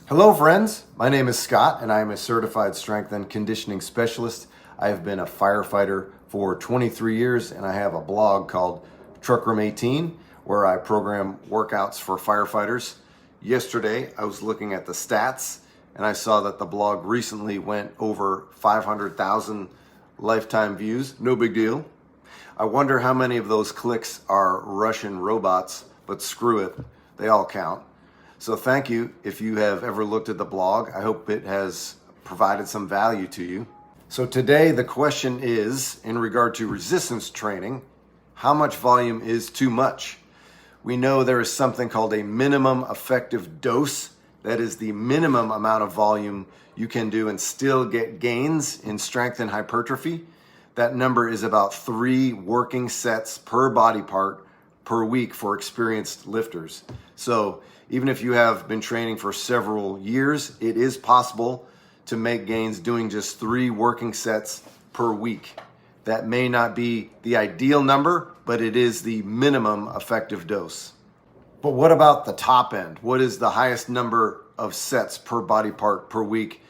Hello friends, my name is Scott and I am a certified strength and conditioning specialist. I have been a firefighter for 23 years and I have a blog called Truckroom 18 where I program workouts for firefighters. Yesterday I was looking at the stats and I saw that the blog recently went over 500,000 lifetime views. No big deal. I wonder how many of those clicks are Russian robots, but screw it, they all count. So thank you if you have ever looked at the blog. I hope it has provided some value to you. So today the question is, in regard to resistance training, how much volume is too much? We know there is something called a minimum effective dose. That is the minimum amount of volume you can do and still get gains in strength and hypertrophy. That number is about 3 working sets per body part per week for experienced lifters. So even if you have been training for several years, it is possible to make gains doing just 3 working sets per week. That may not be the ideal number, but it is the minimum effective dose. But what about the top end? What is the highest number of sets per body part per week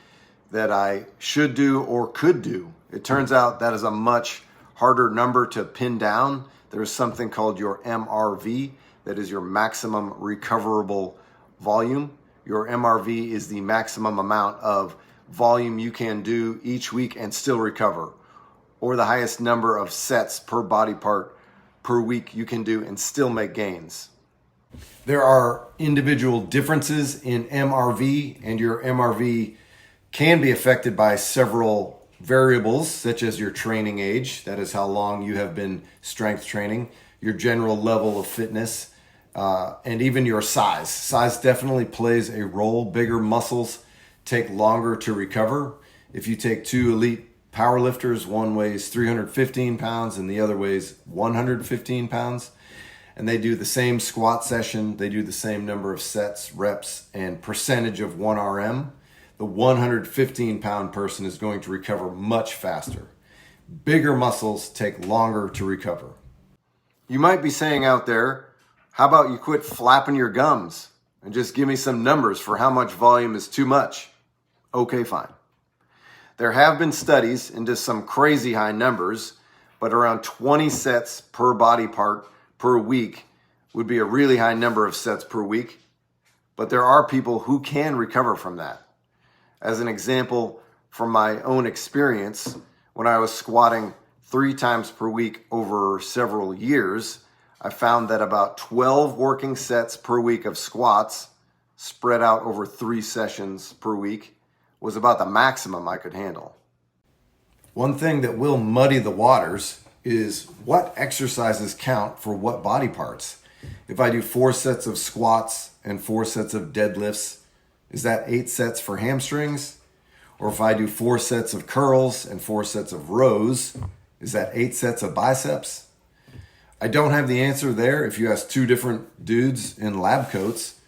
that I should do or could do? It turns out that is a much harder number to pin down. There is something called your MRV. That is your maximum recoverable volume. Your MRV is the maximum amount of volume you can do each week and still recover, or the highest number of sets per body part per week you can do and still make gains. There are individual differences in MRV, and your MRV can be affected by several variables, such as your training age, that is how long you have been strength training, your general level of fitness, and even your size. Size definitely plays a role. Bigger muscles take longer to recover. If you take 2 elite powerlifters, one weighs 315 pounds and the other weighs 115 pounds, and they do the same squat session, they do the same number of sets, reps, and percentage of 1 RM, the 115 pound person is going to recover much faster. Bigger muscles take longer to recover. You might be saying out there, how about you quit flapping your gums and just give me some numbers for how much volume is too much? Okay, fine. There have been studies into some crazy high numbers, but around 20 sets per body part per week would be a really high number of sets per week. But there are people who can recover from that. As an example, from my own experience, when I was squatting 3 times per week over several years, I found that about 12 working sets per week of squats spread out over 3 sessions per week was about the maximum I could handle. One thing that will muddy the waters is what exercises count for what body parts. If I do 4 sets of squats and 4 sets of deadlifts, is that 8 sets for hamstrings? Or if I do 4 sets of curls and 4 sets of rows, is that 8 sets of biceps? I don't have the answer there. If you ask 2 different dudes in lab coats,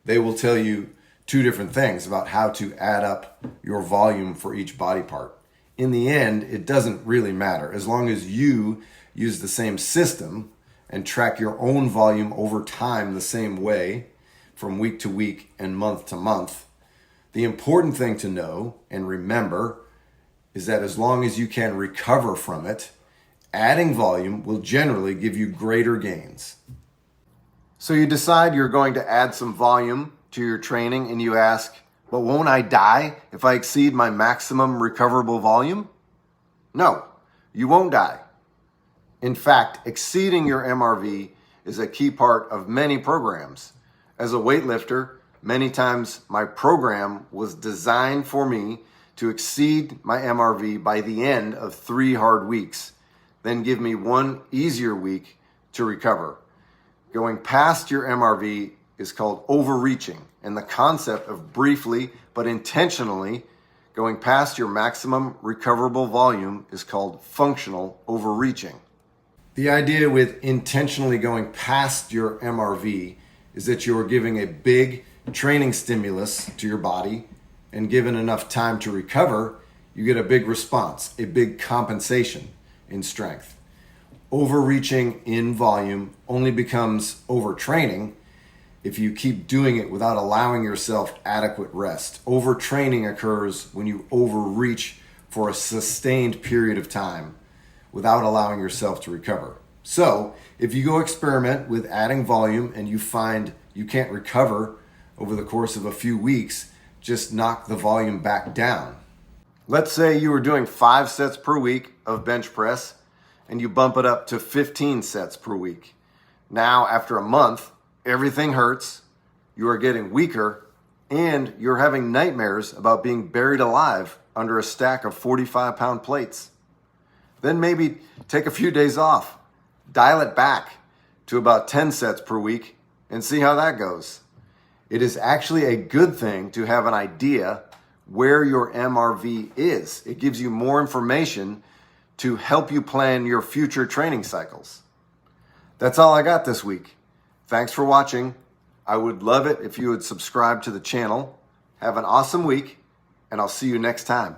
they will tell you 2 different things about how to add up your volume for each body part. In the end, it doesn't really matter. As long as you use the same system and track your own volume over time the same way, from week to week and month to month, the important thing to know and remember is that as long as you can recover from it, adding volume will generally give you greater gains. So you decide you're going to add some volume to your training and you ask, but won't I die if I exceed my maximum recoverable volume? No, you won't die. In fact, exceeding your MRV is a key part of many programs. As a weightlifter, many times my program was designed for me to exceed my MRV by the end of 3 hard weeks, then give me 1 easier week to recover. Going past your MRV is called overreaching, and the concept of briefly but intentionally going past your maximum recoverable volume is called functional overreaching. The idea with intentionally going past your MRV is that you're giving a big training stimulus to your body, and given enough time to recover, you get a big response, a big compensation in strength. Overreaching in volume only becomes overtraining if you keep doing it without allowing yourself adequate rest. Overtraining occurs when you overreach for a sustained period of time without allowing yourself to recover. So if you go experiment with adding volume and you find you can't recover over the course of a few weeks, just knock the volume back down. Let's say you were doing 5 sets per week of bench press and you bump it up to 15 sets per week. Now, after a month, everything hurts, you are getting weaker, and you're having nightmares about being buried alive under a stack of 45-pound plates. Then maybe take a few days off, dial it back to about 10 sets per week, and see how that goes. It is actually a good thing to have an idea where your MRV is. It gives you more information to help you plan your future training cycles. That's all I got this week. Thanks for watching. I would love it if you would subscribe to the channel. Have an awesome week, and I'll see you next time.